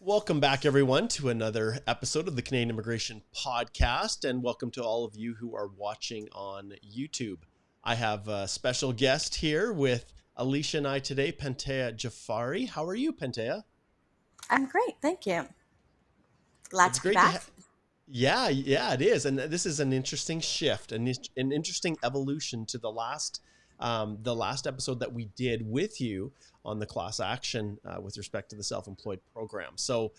Welcome back, everyone, to another episode of the Canadian Immigration Podcast, and welcome to all of you who are watching on YouTube. I have a special guest here with Alicia and I today, Pantea Jafari. How are you, Pantea? I'm great, thank you. Glad It's to be great to back. have. Yeah, it is, and this is an interesting shift, an interesting evolution to the last episode that we did with you on the class action with respect to the self-employed program. So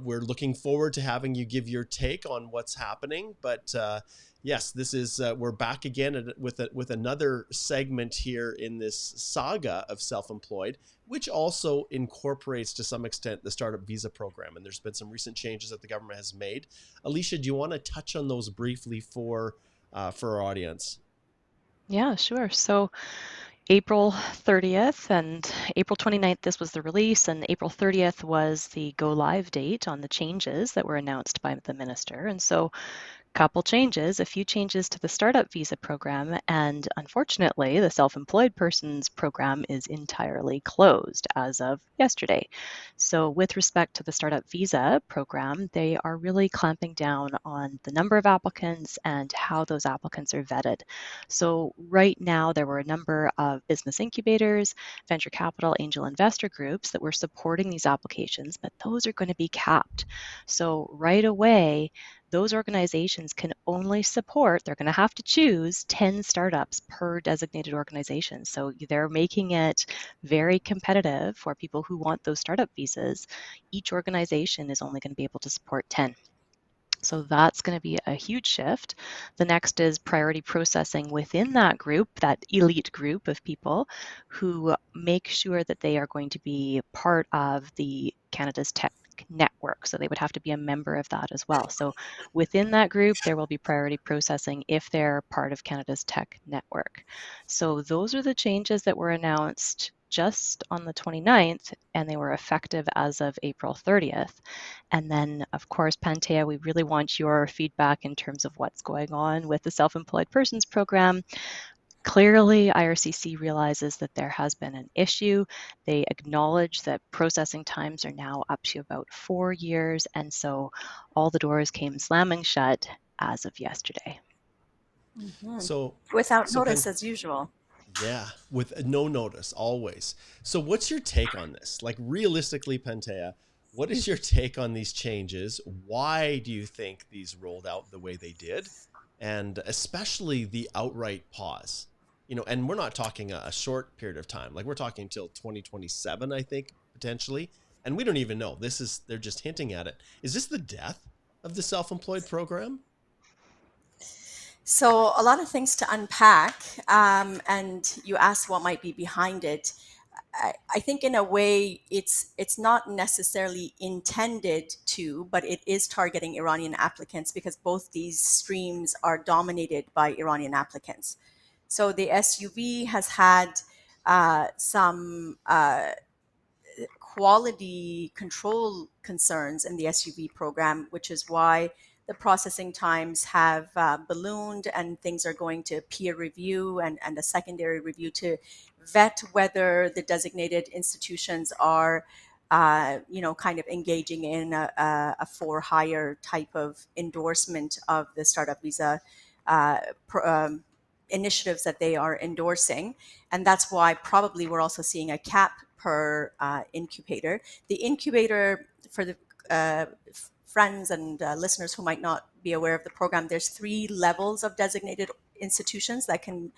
we're looking forward to having you give your take on what's happening. But yes, this is we're back again with another segment here in this saga of self-employed, which also incorporates to some extent the startup visa program. And there's been some recent changes that the government has made. Alicia, do you want to touch on those briefly for our audience? Yeah, sure. So April 30th and April 29th, this was the release, and April 30th was the go live date on the changes that were announced by the minister. And so couple changes, a few changes to the startup visa program, and unfortunately, the self-employed persons program is entirely closed as of yesterday. So with respect to the startup visa program, they are really clamping down on the number of applicants and how those applicants are vetted. So right now, there were a number of business incubators, venture capital, angel investor groups that were supporting these applications, but those are going to be capped. So right away, those organizations can only support, they're going to have to choose 10 startups per designated organization. So they're making it very competitive for people who want those startup visas. Each organization is only going to be able to support 10. So that's going to be a huge shift. The next is priority processing within that group, that elite group of people who make sure that they are going to be part of the Canada's tech network. So they would have to be a member of that as well. So within that group, there will be priority processing if they're part of Canada's tech network. So those are the changes that were announced just on the 29th, and they were effective as of April 30th. And then, of course, Pantea, we really want your feedback in terms of what's going on with the Self-Employed Persons Program. Clearly, IRCC realizes that there has been an issue. They acknowledge that processing times are now up to about 4 years, and so all the doors came slamming shut as of yesterday. Mhm. So, Without so notice, Pen, as usual. yeah, with no notice, always. So, what's your take on this? Like, realistically, Pantea, what is your take on these changes? Why do you think these rolled out the way they did? And especially the outright pause. And we're not talking a short period of time. Like, we're talking until 2027, I think, potentially. And we don't even know. They're just hinting at it. Is this the death of the self-employed program? So, a lot of things to unpack. And you asked what might be behind it. I think, in a way, it's not necessarily intended to, but it is targeting Iranian applicants because both these streams are dominated by Iranian applicants. So, the SUV has had some quality control concerns in the SUV program, which is why the processing times have ballooned and things are going to peer review and a secondary review to vet whether the designated institutions are kind of engaging in a for hire type of endorsement of the startup visa uh, pro, initiatives that they are endorsing. And that's why probably we're also seeing a cap per incubator. The incubator, for the friends and listeners who might not be aware of the program, there's 3 levels of designated institutions that can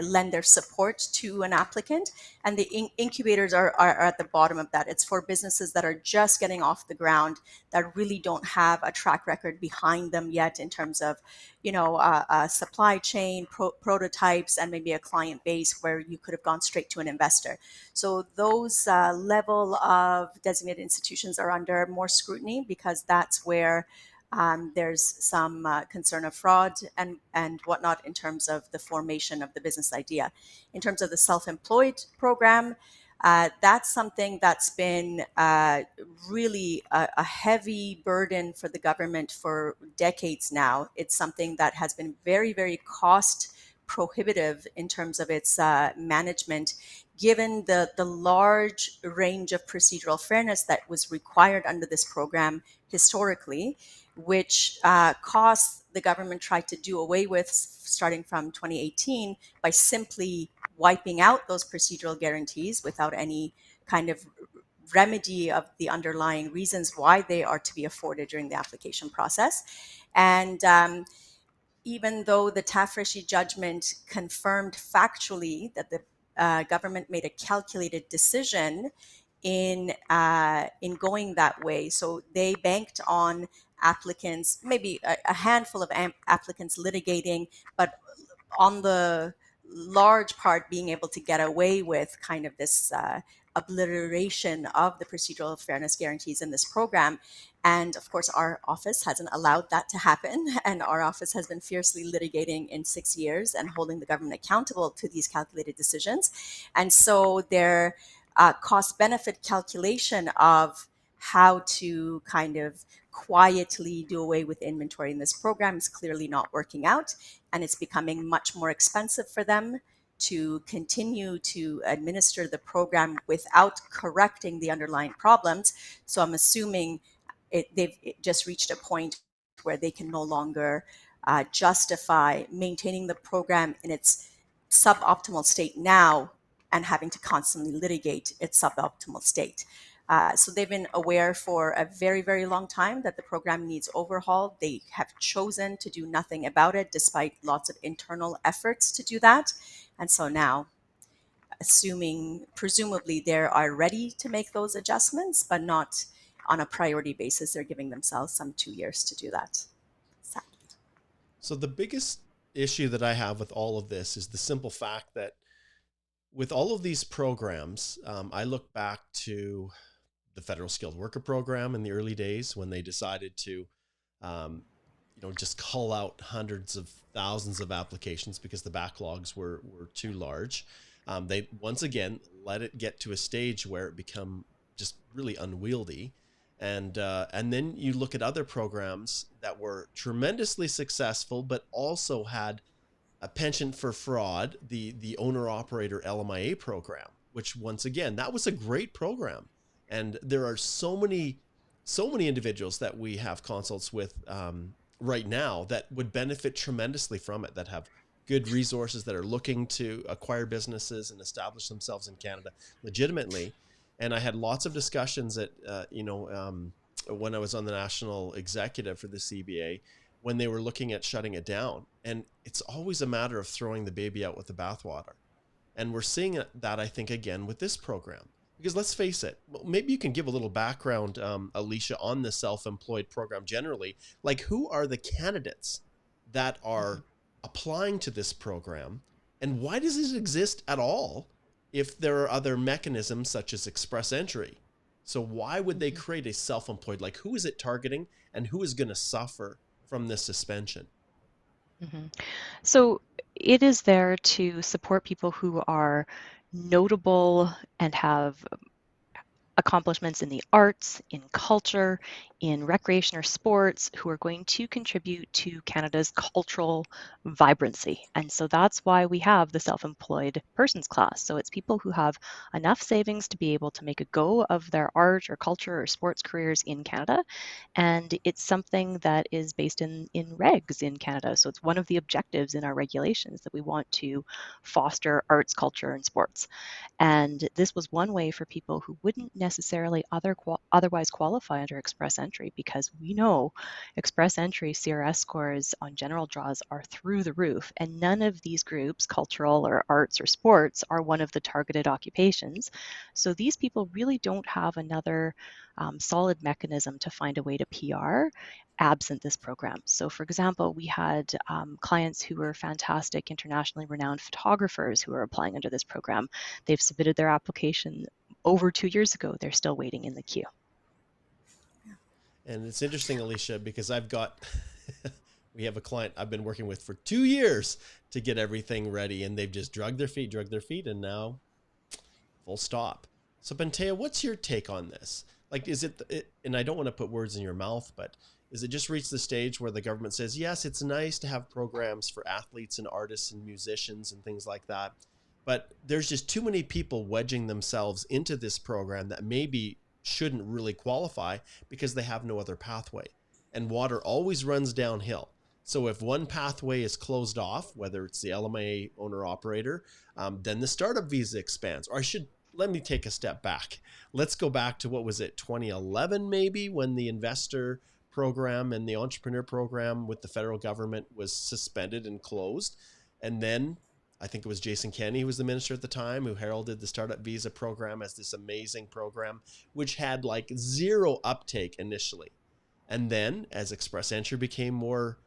lend their support to an applicant, and the incubators are at the bottom of that. It's for businesses that are just getting off the ground, that really don't have a track record behind them yet in terms of a supply chain, prototypes, and maybe a client base where you could have gone straight to an investor. So those level of designated institutions are under more scrutiny because that's where there's some concern of fraud and whatnot in terms of the formation of the business idea. In terms of the self-employed program, that's something that's been really a heavy burden for the government for decades now. It's something that has been very, very cost prohibitive in terms of its management, given the large range of procedural fairness that was required under this program historically, which costs the government tried to do away with starting from 2018 by simply wiping out those procedural guarantees without any kind of remedy of the underlying reasons why they are to be afforded during the application process. And even though the Tafreshi judgment confirmed factually that the government made a calculated decision in going that way, so they banked on applicants, maybe a handful of applicants litigating, but on the large part being able to get away with kind of this obliteration of the procedural fairness guarantees in this program. And of course, our office hasn't allowed that to happen. And our office has been fiercely litigating in 6 years and holding the government accountable to these calculated decisions. And so their cost benefit calculation of how to kind of quietly do away with inventory in this program is clearly not working out. And it's becoming much more expensive for them to continue to administer the program without correcting the underlying problems. So I'm assuming they've just reached a point where they can no longer justify maintaining the program in its suboptimal state now and having to constantly litigate its suboptimal state. So they've been aware for a very, very long time that the program needs overhaul. They have chosen to do nothing about it, despite lots of internal efforts to do that. And so now, presumably they are ready to make those adjustments, but not on a priority basis. They're giving themselves some 2 years to do that. Sadly. So the biggest issue that I have with all of this is the simple fact that with all of these programs, I look back to the Federal Skilled Worker Program in the early days when they decided to, just call out hundreds of thousands of applications because the backlogs were too large. They once again let it get to a stage where it become just really unwieldy. And then you look at other programs that were tremendously successful, but also had a penchant for fraud, the owner-operator LMIA program, which once again, that was a great program. And there are so many individuals that we have consults with right now that would benefit tremendously from it, that have good resources, that are looking to acquire businesses and establish themselves in Canada legitimately. And I had lots of discussions at, when I was on the national executive for the CBA, when they were looking at shutting it down. And it's always a matter of throwing the baby out with the bathwater. And we're seeing that, I think, again with this program. Because let's face it, maybe you can give a little background, Alicia, on the self-employed program generally. Like, who are the candidates that are applying to this program? And why does it exist at all if there are other mechanisms such as express entry? So why would they create a self-employed? Like, who is it targeting and who is going to suffer from this suspension? Mm-hmm. So it is there to support people who are notable and have accomplishments in the arts, in culture, in recreation or sports, who are going to contribute to Canada's cultural vibrancy. And so that's why we have the self-employed persons class. So it's people who have enough savings to be able to make a go of their art or culture or sports careers in Canada. And it's something that is based in regs in Canada. So it's one of the objectives in our regulations that we want to foster arts, culture, and sports. And this was one way for people who wouldn't necessarily otherwise qualify under express entry, because we know express entry CRS scores on general draws are through the roof. And none of these groups, cultural or arts or sports, are one of the targeted occupations. So these people really don't have another solid mechanism to find a way to PR absent this program. So for example, we had clients who were fantastic, internationally renowned photographers who are applying under this program. They've submitted their application over 2 years ago. They're still waiting in the queue. And it's interesting, Alicia, because I've got, we have a client I've been working with for 2 years to get everything ready, and they've just drug their feet, and now full stop. So Pantea, what's your take on this? Like, is it, and I don't want to put words in your mouth, but is it just reached the stage where the government says, yes, it's nice to have programs for athletes and artists and musicians and things like that, but there's just too many people wedging themselves into this program that maybe shouldn't really qualify because they have no other pathway. And water always runs downhill. So if one pathway is closed off, whether it's the LMIA owner operator, then the startup visa expands. Or let me take a step back. Let's go back to, what was it, 2011 maybe, when the investor program and the entrepreneur program with the federal government was suspended and closed. And then I think it was Jason Kenney, who was the minister at the time, who heralded the startup visa program as this amazing program, which had like zero uptake initially. And then as Express Entry became more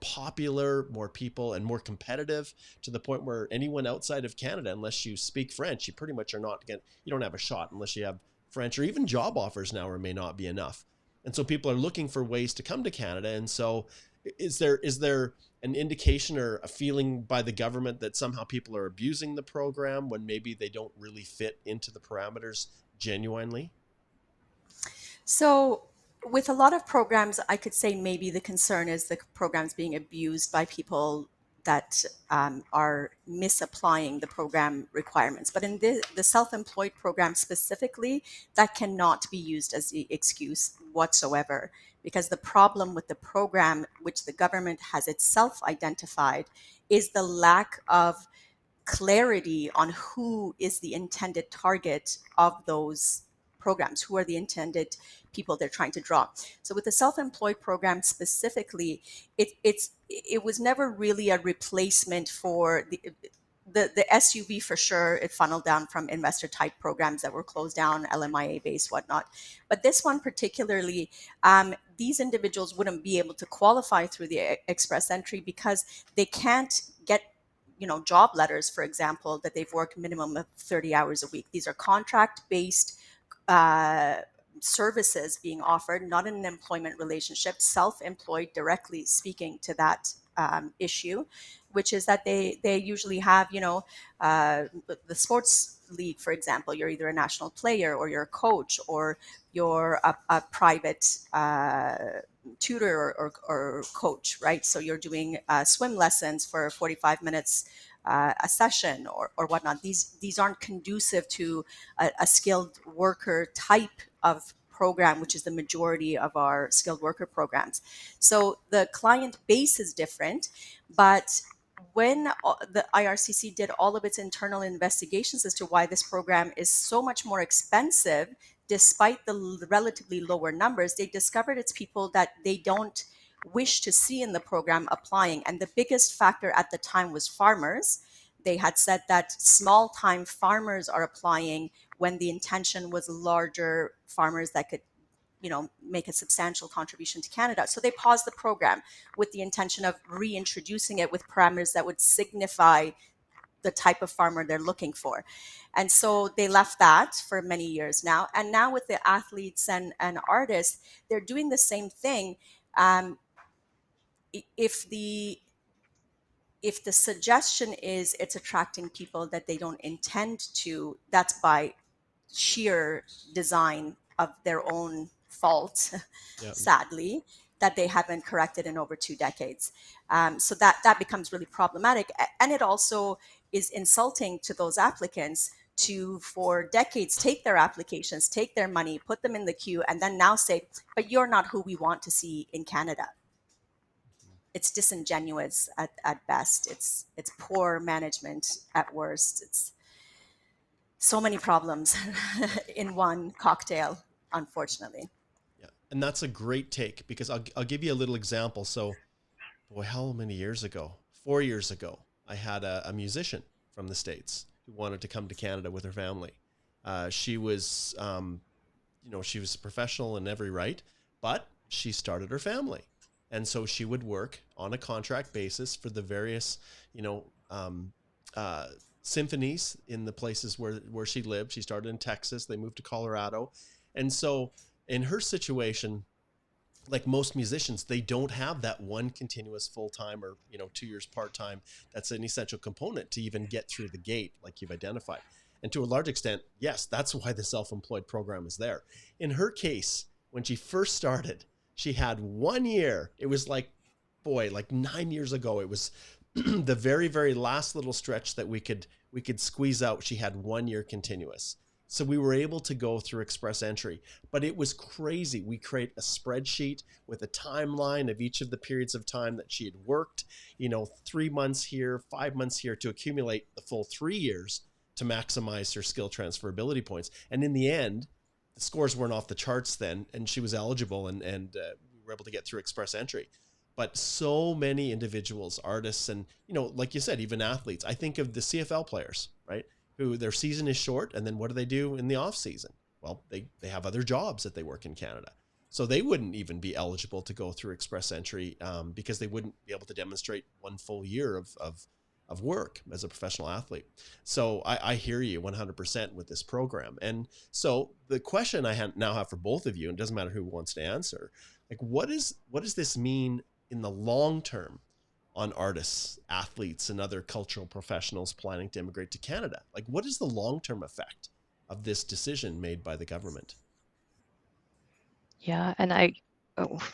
popular, more people, and more competitive, to the point where anyone outside of Canada, unless you speak French, you pretty much are not you don't have a shot unless you have French, or even job offers now may not be enough. And so people are looking for ways to come to Canada. And so is there an indication or a feeling by the government that somehow people are abusing the program when maybe they don't really fit into the parameters genuinely? So with a lot of programs, I could say maybe the concern is the programs being abused by people that are misapplying the program requirements. But in the self-employed program specifically, that cannot be used as the excuse whatsoever, because the problem with the program, which the government has itself identified, is the lack of clarity on who is the intended target of those programs, who are the intended people they're trying to draw. So with the self-employed program specifically, it was never really a replacement for the SUV. For sure, it funneled down from investor type programs that were closed down, LMIA based, whatnot. But this one particularly, these individuals wouldn't be able to qualify through the Express Entry because they can't get job letters, for example, that they've worked minimum of 30 hours a week. These are contract-based services being offered, not in an employment relationship, self-employed, directly speaking to that issue, which is that they usually have, the sports league, for example, you're either a national player or you're a coach or you're a private tutor or coach, right? So you're doing swim lessons for 45 minutes a session or whatnot. These aren't conducive to a skilled worker type of program, which is the majority of our skilled worker programs. So the client base is different, but when the IRCC did all of its internal investigations as to why this program is so much more expensive, despite the relatively lower numbers, they discovered it's people that they don't wish to see in the program applying. And the biggest factor at the time was farmers. They had said that small time farmers are applying when the intention was larger farmers that could make a substantial contribution to Canada. So they paused the program with the intention of reintroducing it with parameters that would signify the type of farmer they're looking for. And so they left that for many years now. And now with the athletes and artists, they're doing the same thing. If the suggestion is it's attracting people that they don't intend to, that's by sheer design of their own fault, Yeah. sadly, that they haven't corrected in over 2 decades. So that becomes really problematic. And it also is insulting to those applicants to, for decades, take their applications, take their money, put them in the queue, and then now say, but you're not who we want to see in Canada. It's disingenuous at best. It's poor management at worst. It's so many problems in one cocktail, unfortunately. Yeah. And that's a great take, because I'll give you a little example. So, boy, how many years ago? 4 years ago, I had a musician from the States who wanted to come to Canada with her family. She was, she was professional in every right, but she started her family. And so she would work on a contract basis for the various, symphonies in the places where she lived. She started in Texas. They moved to Colorado. And so in her situation, like most musicians, they don't have that one continuous full-time or 2 years part-time. That's an essential component to even get through the gate, like you've identified. And to a large extent, yes, that's why the self-employed program is there. In her case, when she first started, She had 1 year. It was like, boy, like 9 years ago. It was the very, very last little stretch that we could squeeze out. She had 1 year continuous. So we were able to go through express entry, but it was crazy. We create a spreadsheet with a timeline of each of the periods of time that she had worked, 3 months here, 5 months here, to accumulate the full 3 years to maximize her skill transferability points. And in the end, the scores weren't off the charts then, and she was eligible, and we were able to get through express entry. But so many individuals, artists, and like you said, even athletes. I think of the CFL players, right? Who their season is short, and then what do they do in the off season? Well, they have other jobs that they work in Canada, so they wouldn't even be eligible to go through express entry, because they wouldn't be able to demonstrate 1 full year of work as a professional athlete. So I hear you 100% with this program. And so the question I now have for both of you, and it doesn't matter who wants to answer, like what does this mean in the long term on artists, athletes, and other cultural professionals planning to immigrate to Canada? Like, what is the long-term effect of this decision made by the government? Yeah, and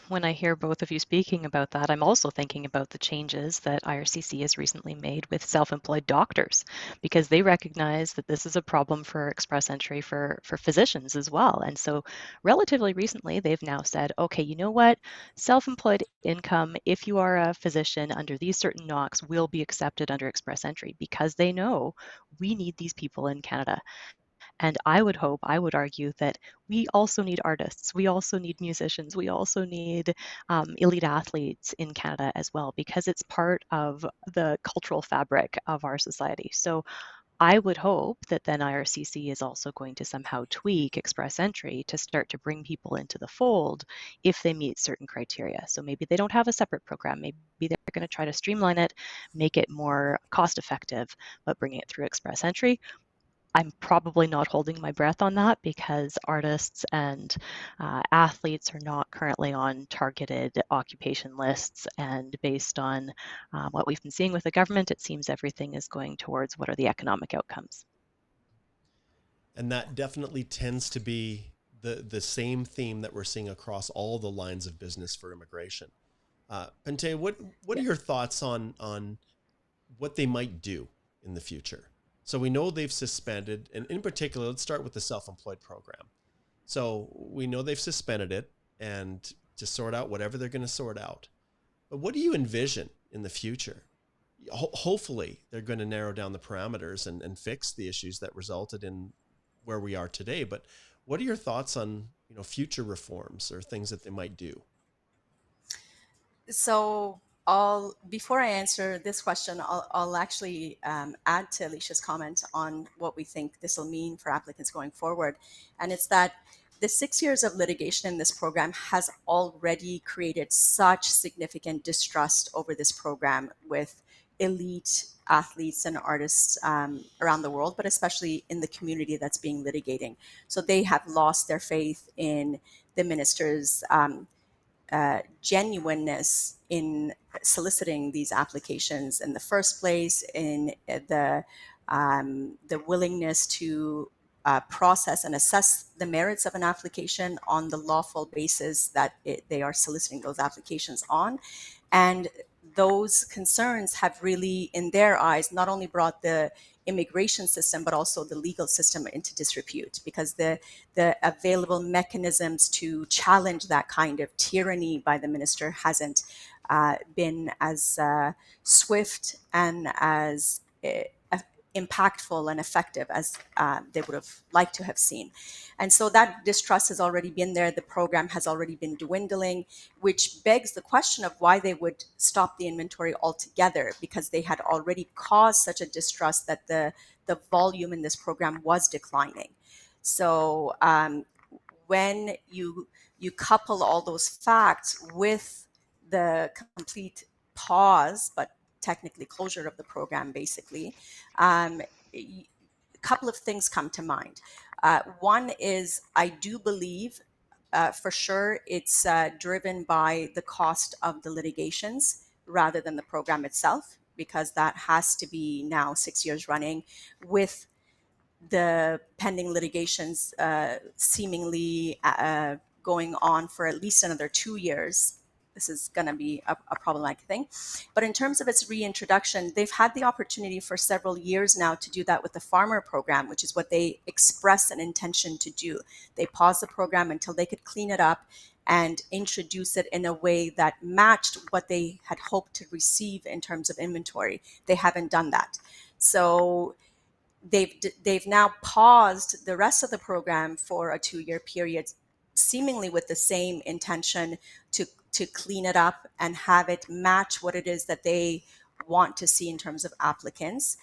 when I hear both of you speaking about that, I'm also thinking about the changes that IRCC has recently made with self-employed doctors, because they recognize that this is a problem for express entry for physicians as well. And so relatively recently, they've now said, okay, you know what? Self-employed income, if you are a physician under these certain NOCs, will be accepted under express entry, because they know we need these people in Canada. And I would argue that we also need artists, we also need musicians, we also need elite athletes in Canada as well, because it's part of the cultural fabric of our society. So I would hope that then IRCC is also going to somehow tweak express entry to start to bring people into the fold if they meet certain criteria. So maybe they don't have a separate program. Maybe they're going to try to streamline it, make it more cost effective, but bring it through express entry. I'm probably not holding my breath on that, because artists and athletes are not currently on targeted occupation lists. And based on what we've been seeing with the government, it seems everything is going towards what are the economic outcomes. And that definitely tends to be the same theme that we're seeing across all the lines of business for immigration. Pantea, what are your thoughts on what they might do in the future? So we know they've suspended, and in particular, let's start with the self-employed program. So we know they've suspended it and to sort out whatever they're going to sort out. But what do you envision in the future? Hopefully, they're going to narrow down the parameters and fix the issues that resulted in where we are today. But what are your thoughts on future reforms or things that they might do? So before I answer this question, I'll actually add to Alicia's comment on what we think this will mean for applicants going forward. And it's that the 6 years of litigation in this program has already created such significant distrust over this program with elite athletes and artists around the world, but especially in the community that's being litigating. So they have lost their faith in the minister's genuineness in soliciting these applications in the first place, in the willingness to process and assess the merits of an application on the lawful basis that they are soliciting those applications on. And those concerns have really, in their eyes, not only brought the immigration system, but also the legal system into disrepute, because the available mechanisms to challenge that kind of tyranny by the minister hasn't been as swift and as impactful and effective as they would have liked to have seen. And so that distrust has already been there. The program has already been dwindling, which begs the question of why they would stop the inventory altogether, because they had already caused such a distrust that the volume in this program was declining. So when you couple all those facts with the complete pause, but technically closure of the program, basically, a couple of things come to mind. One is, I do believe for sure it's driven by the cost of the litigations rather than the program itself, because that has to be now 6 years running with the pending litigations seemingly going on for at least another 2 years. This is going to be a problematic thing. But in terms of its reintroduction, they've had the opportunity for several years now to do that with the farmer program, which is what they expressed an intention to do. They paused the program until they could clean it up and introduce it in a way that matched what they had hoped to receive in terms of inventory. They haven't done that. So they've now paused the rest of the program for a 2-year period, seemingly with the same intention to clean it up and have it match what it is that they want to see in terms of applicants.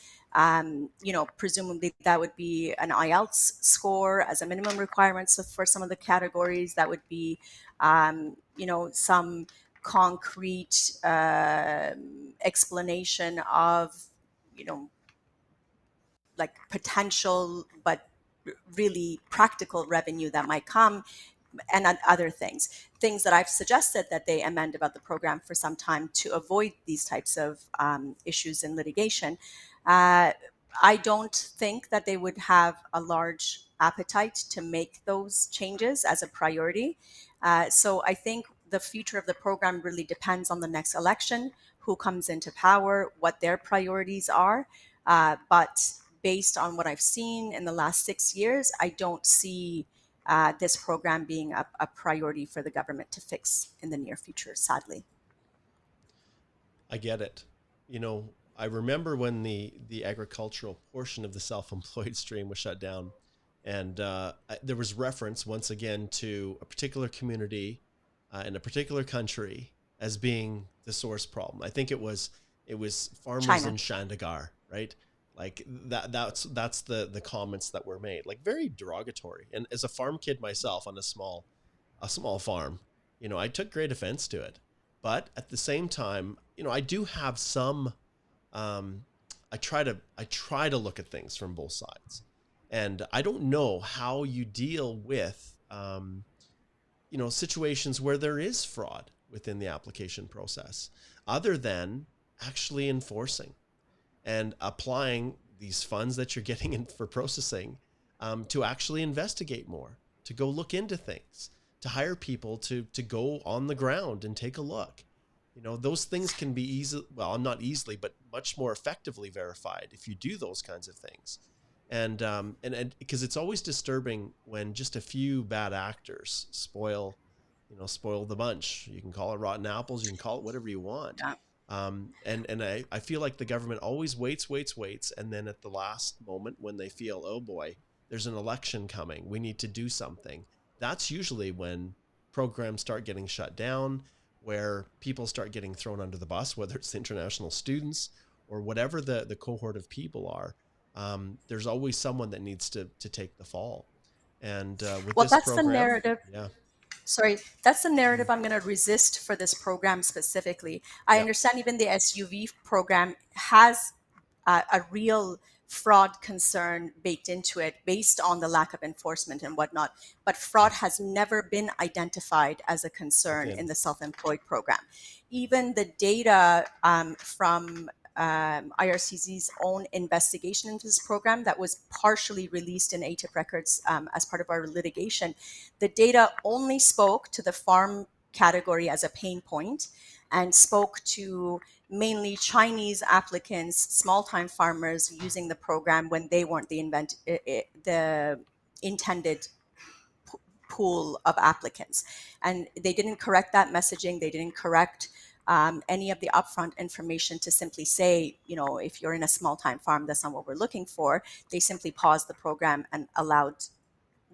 Presumably that would be an IELTS score as a minimum requirement. So for some of the categories, that would be, some concrete explanation of, like potential but really practical revenue that might come, and other things that I've suggested that they amend about the program for some time to avoid these types of issues in litigation. I don't think that they would have a large appetite to make those changes as a priority. So I think the future of the program really depends on the next election, who comes into power, what their priorities are. But based on what I've seen in the last 6 years, I don't see this program being a priority for the government to fix in the near future, sadly. I get it. I remember when the agricultural portion of the self-employed stream was shut down, and there was reference once again to a particular community in a particular country as being the source problem. I think it was farmers China. in Chandigarh, right? Like that's the comments that were made, like very derogatory. And as a farm kid myself on a small farm, I took great offense to it. But at the same time, I do have some. I try to look at things from both sides, and I don't know how you deal with situations where there is fraud within the application process, other than actually enforcing and applying these funds that you're getting in for processing to actually investigate more, to go look into things, to hire people to go on the ground and take a look. Those things can be not easily, but much more effectively verified if you do those kinds of things. And because it's always disturbing when just a few bad actors spoil the bunch. You can call it rotten apples, you can call it whatever you want. Yeah. And I feel like the government always waits. And then at the last moment, when they feel, oh boy, there's an election coming, we need to do something. That's usually when programs start getting shut down, where people start getting thrown under the bus, whether it's international students or whatever the cohort of people are. There's always someone that needs to take the fall. And with this That's program, the narrative. yeah. Sorry, that's the narrative I'm going to resist for this program specifically. I Yeah. understand even the SUV program has a real fraud concern baked into it based on the lack of enforcement and whatnot. But fraud has never been identified as a concern in the self-employed program. Even the data from IRCC's own investigation into this program that was partially released in ATIP records as part of our litigation, the data only spoke to the farm category as a pain point and spoke to mainly Chinese applicants, small-time farmers using the program when they weren't the intended pool of applicants. And they didn't correct that messaging. They didn't correct any of the upfront information to simply say, if you're in a small-time farm, that's not what we're looking for. They simply paused the program and allowed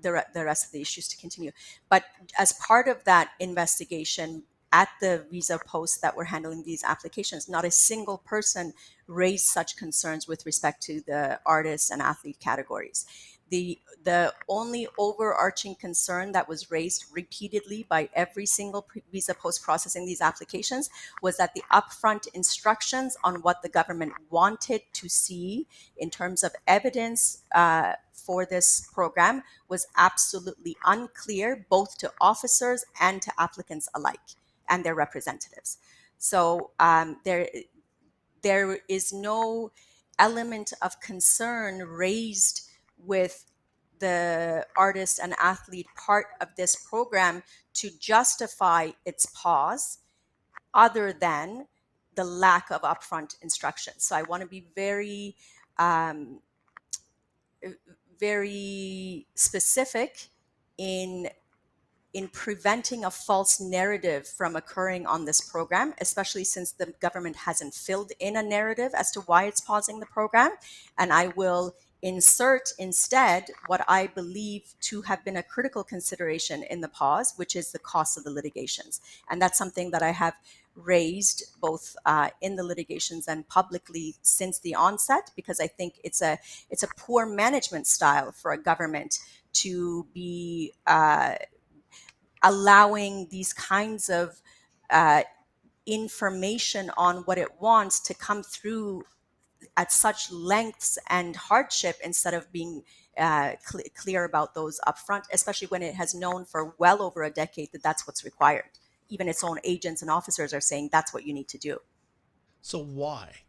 the rest of the issues to continue. But as part of that investigation, at the visa posts that were handling these applications, not a single person raised such concerns with respect to the artist and athlete categories. The only overarching concern that was raised repeatedly by every single visa post processing these applications was that the upfront instructions on what the government wanted to see in terms of evidence for this program was absolutely unclear, both to officers and to applicants alike and their representatives. So there is no element of concern raised with the artist and athlete part of this program to justify its pause other than the lack of upfront instruction. So I want to be um, very specific in preventing a false narrative from occurring on this program, especially since the government hasn't filled in a narrative as to why it's pausing the program. And I will insert instead what I believe to have been a critical consideration in the pause, which is the cost of the litigations. And that's something that I have raised both in the litigations and publicly since the onset, because I think it's a poor management style for a government to be allowing these kinds of information on what it wants to come through at such lengths and hardship instead of being clear about those upfront, especially when it has known for well over a decade that that's what's required. Even its own agents and officers are saying that's what you need to do. So why?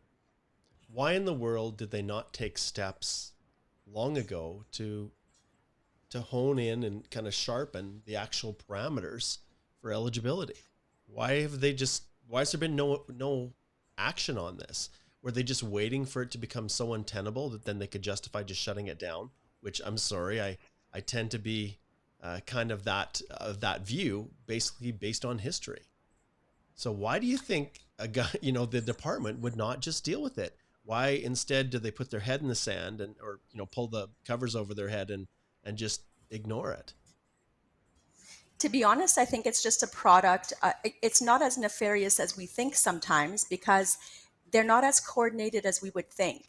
Why in the world did they not take steps long ago to hone in and kind of sharpen the actual parameters for eligibility? Why has there been no action on this? Were they just waiting for it to become so untenable that then they could justify just shutting it down? Which, I'm sorry, I tend to be kind of that view, basically based on history. So why do you think the department would not just deal with it? Why instead do they put their head in the sand or pull the covers over their head and just ignore it? To be honest, I think it's just a product. It's not as nefarious as we think sometimes, because they're not as coordinated as we would think.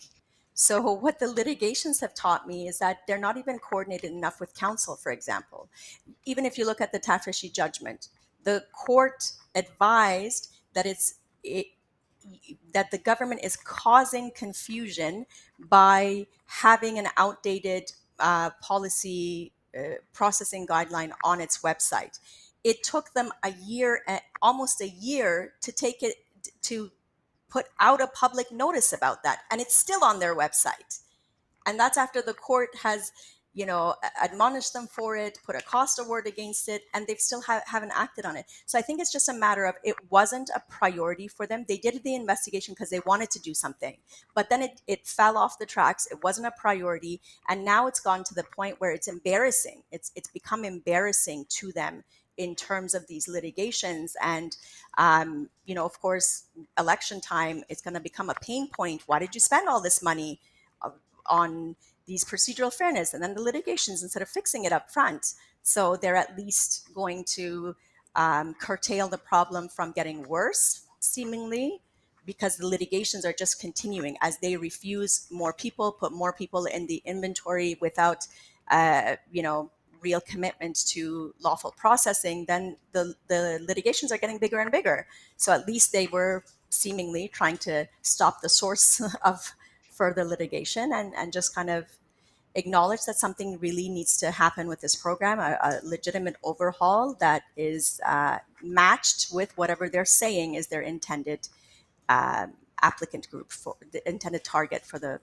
So what the litigations have taught me is that they're not even coordinated enough with counsel, for example. Even if you look at the Tafashi judgment, the court advised that that the government is causing confusion by having an outdated policy processing guideline on its website. It took them almost a year to take it to put out a public notice about that, and it's still on their website. And that's after the court has admonished them for it, put a cost award against it, and they've still haven't acted on it. So I think it's just a matter of, it wasn't a priority for them. They did the investigation because they wanted to do something, but then it fell off the tracks. It wasn't a priority, and now it's gone to the point where it's embarrassing. It's become embarrassing to them in terms of these litigations. And of course, election time is going to become a pain point. Why did you spend all this money on these procedural fairness and then the litigations instead of fixing it up front? So they're at least going to curtail the problem from getting worse, seemingly, because the litigations are just continuing as they refuse more people, put more people in the inventory without, real commitment to lawful processing. Then the litigations are getting bigger and bigger. So at least they were seemingly trying to stop the source of further litigation, and just kind of acknowledge that something really needs to happen with this program, a legitimate overhaul that is matched with whatever they're saying is their intended applicant group, for the intended target for the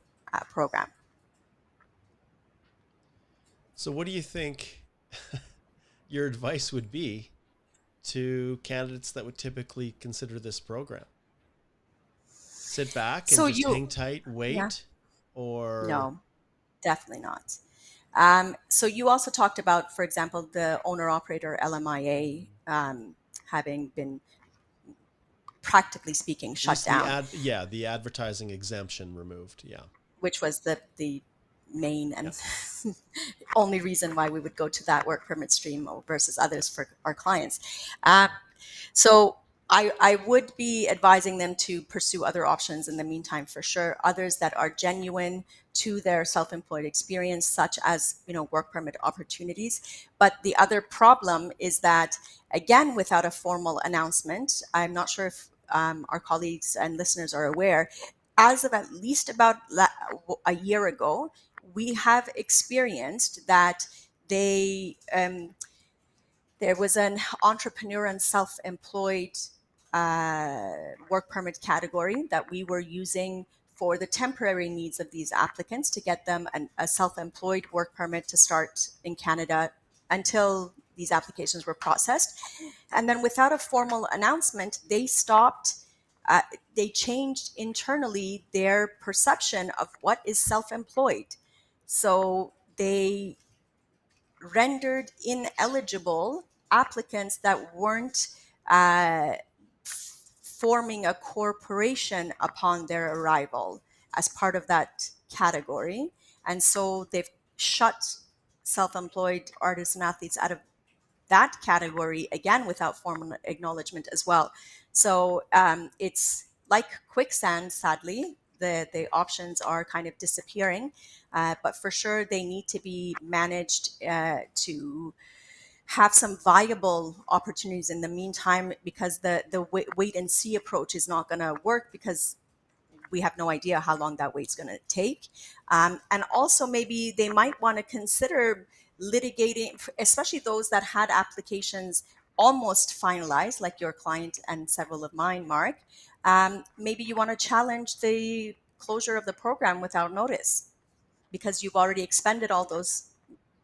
program. So what do you think your advice would be to candidates that would typically consider this program? Sit back and So just hang you, tight, yeah, wait, or no, definitely not. So you also talked about, for example, the owner-operator LMIA having been, practically speaking, shut just the down, the advertising exemption removed. Yeah. which was the main and Yep. only reason why we would go to that work permit stream versus others Yes. for our clients. So I would be advising them to pursue other options in the meantime, for sure. Others that are genuine to their self-employed experience, such as work permit opportunities. But the other problem is that, again, without a formal announcement, I'm not sure if our colleagues and listeners are aware, as of at least about a year ago, we have experienced that they there was an entrepreneur and self-employed work permit category that we were using for the temporary needs of these applicants to get them a self-employed work permit to start in Canada until these applications were processed. And then without a formal announcement, they stopped, they changed internally their perception of what is self-employed. So they rendered ineligible applicants that weren't uh, forming a corporation upon their arrival as part of that category. And so they've shut self-employed artists and athletes out of that category again without formal acknowledgement as well. So it's like quicksand, sadly. The options are kind of disappearing, but for sure they need to be managed to have some viable opportunities in the meantime, because the wait and see approach is not going to work, because we have no idea how long that wait's going to take. And also maybe they might want to consider litigating, especially those that had applications almost finalized, like your client and several of mine, Mark. Maybe you want to challenge the closure of the program without notice, because you've already expended all those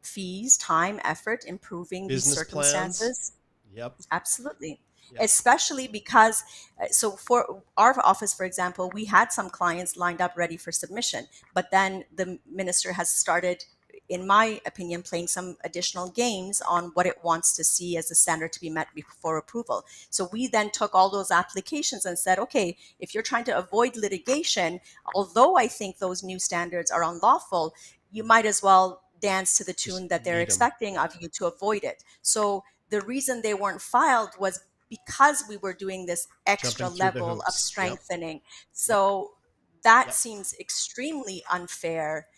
fees, time, effort, improving these Business plans. circumstances. Yep. Absolutely. Yep. Especially because, so for our office, for example, we had some clients lined up ready for submission, but then the minister has started, in my opinion, playing some additional games on what it wants to see as a standard to be met before approval. So we then took all those applications and said, okay, if you're trying to avoid litigation, although I think those new standards are unlawful, you might as well dance to the tune that they're meet 'em. expecting of you to avoid it. So the reason they weren't filed was because we were doing this extra Jumping through the level of hoops. Yep. strengthening. So that Yep. seems extremely unfair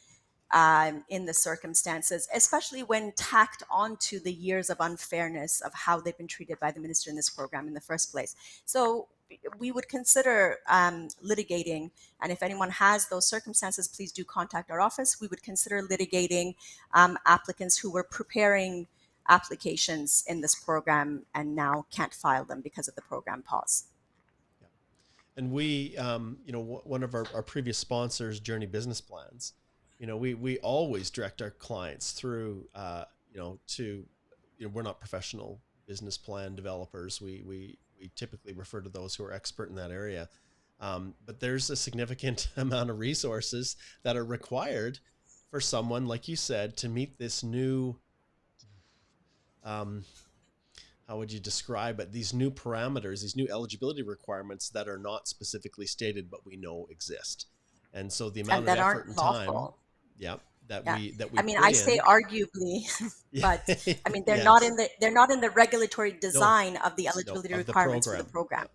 in the circumstances, especially when tacked onto the years of unfairness of how they've been treated by the minister in this program in the first place. So we would consider litigating, and if anyone has those circumstances, please do contact our office. We would consider litigating applicants who were preparing applications in this program and now can't file them because of the program pause. And we, one of our previous sponsors, Journey Business Plans, we always direct our clients through, we're not professional business plan developers. We typically refer to those who are expert in that area. But there's a significant amount of resources that are required for someone, like you said, to meet this new, how would you describe it? These new parameters, these new eligibility requirements that are not specifically stated, but we know exist. And so the amount of effort and time, that we I mean, put I in, say arguably, but I mean, they're yes. not in the regulatory design of the eligibility of the requirements for the program.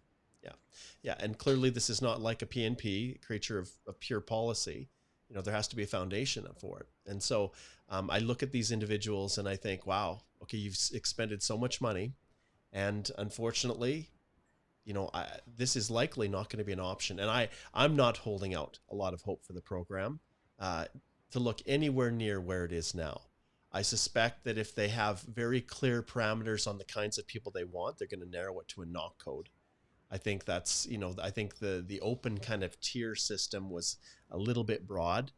Yeah. And clearly this is not like a PNP, creature of pure policy. There has to be a foundation for it. And so I look at these individuals and I think, wow, okay, you've expended so much money. And unfortunately, this is likely not going to be an option. And I'm not holding out a lot of hope for the program to look anywhere near where it is now. I suspect that if they have very clear parameters on the kinds of people they want, they're going to narrow it to a knock code. I think that's, I think the open kind of tier system was a little bit broad.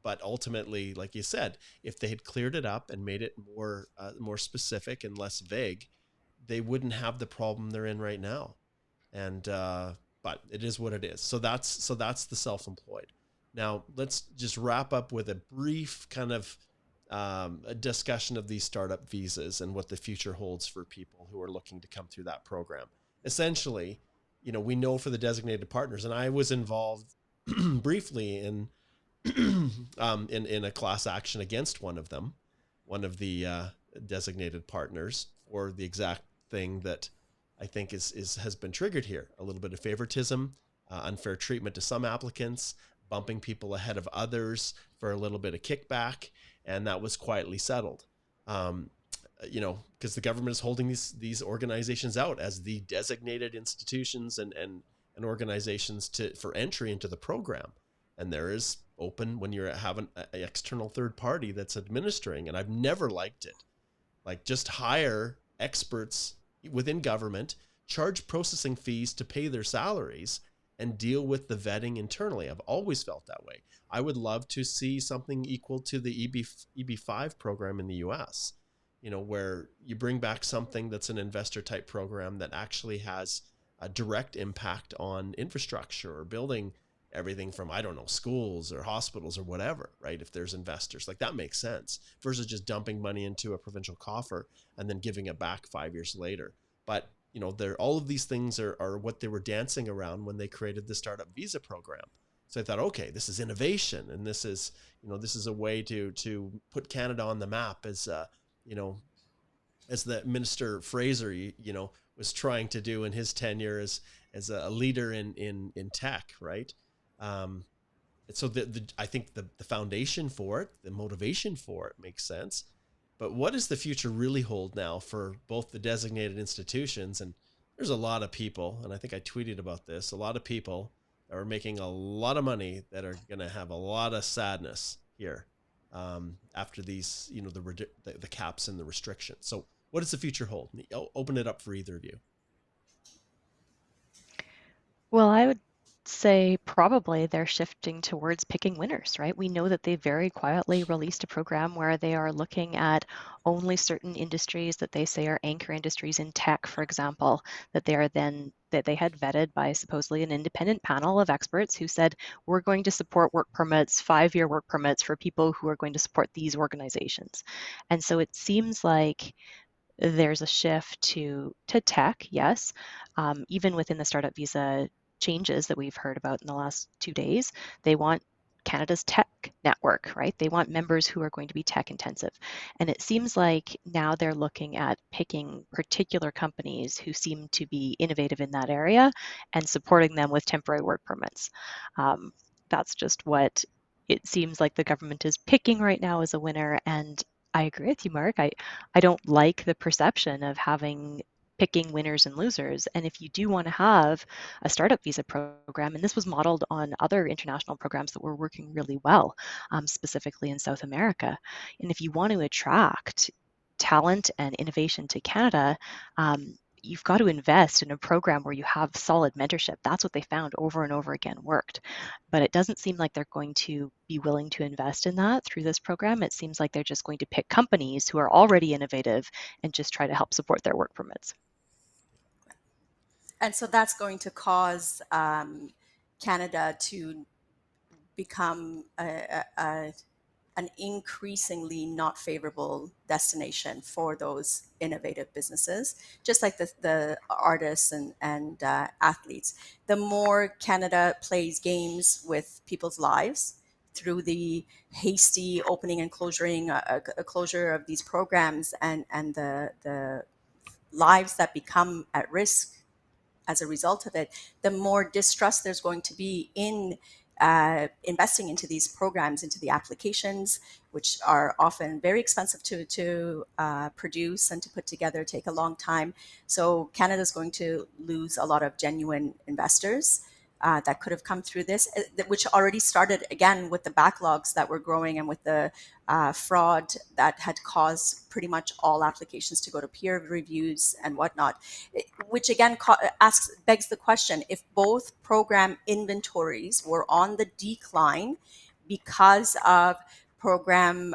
But ultimately, like you said, if they had cleared it up and made it more specific and less vague, they wouldn't have the problem they're in right now. And but it is what it is. So that's the self-employed. Now let's just wrap up with a brief kind of a discussion of these startup visas and what the future holds for people who are looking to come through that program. Essentially, we know for the designated partners, and I was involved briefly in a class action against one of the designated partners, for the exact thing that I think has been triggered here. A little bit of favoritism, unfair treatment to some applicants, bumping people ahead of others for a little bit of kickback, and that was quietly settled. Because the government is holding these organizations out as the designated institutions and organizations for entry into the program. And there is open when you're having an external third party that's administering, and I've never liked it. Like, just hire experts within government, charge processing fees to pay their salaries, and deal with the vetting internally. I've always felt that way. I would love to see something equal to the EB5 program in the US, where you bring back something that's an investor type program that actually has a direct impact on infrastructure or building everything from, I don't know, schools or hospitals or whatever, right? If there's investors, like that makes sense versus just dumping money into a provincial coffer and then giving it back 5 years later. But, all of these things are what they were dancing around when they created the startup visa program. So I thought, okay, this is innovation. And this is a way to put Canada on the map as, as the Minister Fraser, was trying to do in his tenure as a leader in tech, right? So I think the foundation for it, the motivation for it makes sense. But what does the future really hold now for both the designated institutions? And there's a lot of people, and I think I tweeted about this, a lot of people that are making a lot of money that are going to have a lot of sadness here after these, the caps and the restrictions. So what does the future hold? I'll open it up for either of you. Well, I would say probably they're shifting towards picking winners, right? We know that they very quietly released a program where they are looking at only certain industries that they say are anchor industries in tech, for example, that they had vetted by supposedly an independent panel of experts who said, we're going to support work permits, 5-year work permits for people who are going to support these organizations. And so it seems like there's a shift to tech, yes. Even within the startup visa changes that we've heard about in the last 2 days, they want Canada's tech network, right? They want members who are going to be tech intensive. And it seems like now they're looking at picking particular companies who seem to be innovative in that area and supporting them with temporary work permits. That's just what it seems like the government is picking right now as a winner. And I agree with you, Mark. I don't like the perception of picking winners and losers. And if you do want to have a startup visa program, and this was modeled on other international programs that were working really well, specifically in South America, and if you want to attract talent and innovation to Canada, you've got to invest in a program where you have solid mentorship. That's what they found over and over again worked. But it doesn't seem like they're going to be willing to invest in that through this program. It seems like they're just going to pick companies who are already innovative and just try to help support their work permits. And so that's going to cause Canada to become an increasingly not favorable destination for those innovative businesses, just like the artists and athletes. The more Canada plays games with people's lives through the hasty opening and closure of these programs and the lives that become at risk as a result of it, the more distrust there's going to be in investing into these programs, into the applications, which are often very expensive to produce and to put together, take a long time. So Canada's going to lose a lot of genuine investors that could have come through this, which already started again with the backlogs that were growing and with the fraud that had caused pretty much all applications to go to peer reviews and whatnot, which again begs the question: if both program inventories were on the decline because of program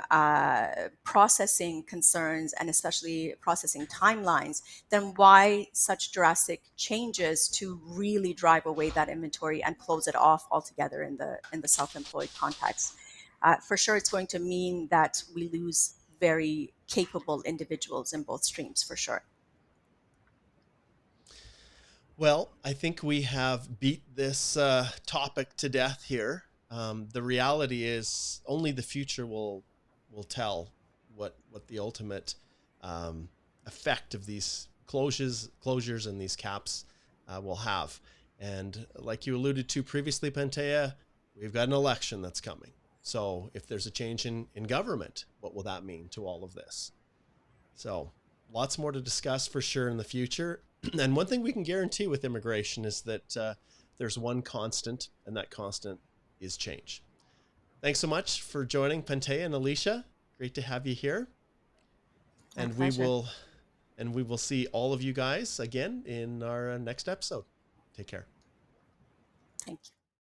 processing concerns and especially processing timelines, then why such drastic changes to really drive away that inventory and close it off altogether in the self-employed context? For sure, it's going to mean that we lose very capable individuals in both streams, for sure. Well, I think we have beat this topic to death here. The reality is only the future will tell what the ultimate effect of these closures and these caps will have. And like you alluded to previously, Pantea, we've got an election that's coming. So if there's a change in government, what will that mean to all of this? So lots more to discuss for sure in the future. And one thing we can guarantee with immigration is that there's one constant, and that constant is change. Thanks so much for joining, Pantea and Alicia. Great to have you here. And we will see all of you guys again in our next episode. Take care. Thank you.